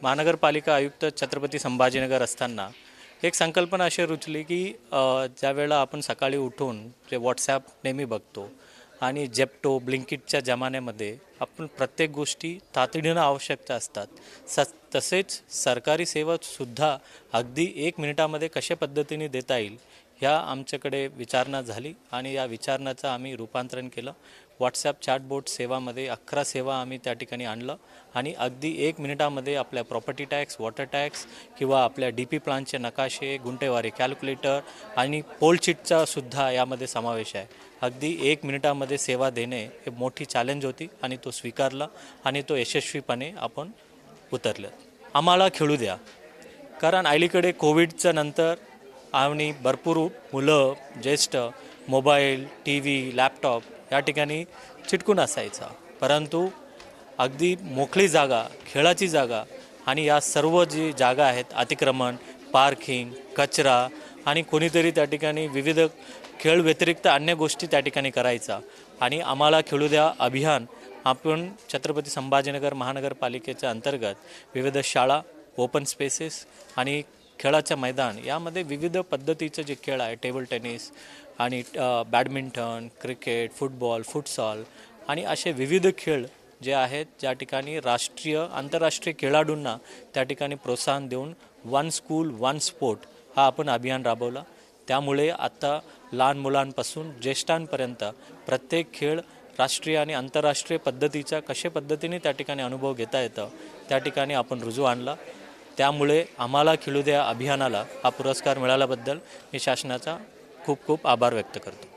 महानगरपालिका आयुक्त छत्रपती संभाजीनगर असताना एक संकल्पना अशी रुचली की ज्यावेळेला आपण सकाळी उठून जे व्हॉट्सॲप नेहमी बघतो आणि जेप्टो ब्लिंकिटच्या जमान्यामध्ये आपण प्रत्येक गोष्टी तातडीनं आवश्यकता असतात तसेच सरकारी सेवासुद्धा अगदी 1 मिनिटामध्ये कशा पद्धतीने देता येईल ह्या आमच्याकडे विचारणा झाली आणि या विचारणाचं आम्ही रूपांतरण केलं। व्हॉट्सॲप चॅटबोट सेवामध्ये 11 सेवा आम्ही त्या ठिकाणी आणलं आणि अगदी 1 मिनिटामध्ये आपल्या प्रॉपर्टी टॅक्स, वॉटर टॅक्स किंवा आपल्या DP प्लानचे नकाशे, गुंठेवारी कॅल्क्युलेटर आणि पोल चिटचा सुद्धा यामध्ये समावेश आहे। अगदी 1 मिनिटामध्ये सेवा देणे हे मोठी चॅलेंज होती आणि तो स्वीकारला आणि तो यशस्वीपणे आपण उतरलं। आम्हाला खेळू द्या, कारण अलीकडे कोविडच्या नंतर आणि भरपूर मुलं ज्येष्ठ मोबाईल, TV, लॅपटॉप या ठिकाणी चिटकून असायचा, परंतु अगदी मोकळी जागा, खेळाची जागा आणि या सर्व जी जागा आहेत अतिक्रमण, पार्किंग, कचरा आणि कोणीतरी त्या ठिकाणी विविध खेळ व्यतिरिक्त अन्य गोष्टी त्या ठिकाणी करायचा आणि आम्हाला खेळू द्या अभियान आपण छत्रपती संभाजीनगर महानगरपालिकेच्या अंतर्गत विविध शाळा, ओपन स्पेसेस आणि खेळाचं मैदान यामध्ये विविध पद्धतीचे जे खेळ आहे टेबल टेनिस आणि बॅडमिंटन, क्रिकेट, फुटबॉल, फुटसॉल आणि असे विविध खेळ जे आहेत ज्या ठिकाणी राष्ट्रीय आंतरराष्ट्रीय खेळाडूंना त्या ठिकाणी प्रोत्साहन देऊन वन स्कूल वन स्पोर्ट हा आपण अभियान राबवला। त्यामुळे आता लहान मुलांपासून ज्येष्ठांपर्यंत प्रत्येक खेळ राष्ट्रीय आणि आंतरराष्ट्रीय पद्धतीचा कशा पद्धतीने त्या ठिकाणी अनुभव घेता येतं त्या ठिकाणी आपण रुजू आणला। त्यामुळे आम्हाला खेळू द्या अभियानाला हा पुरस्कार मिळाल्याबद्दल मी शासनाचा खूप खूप आभार व्यक्त करतो।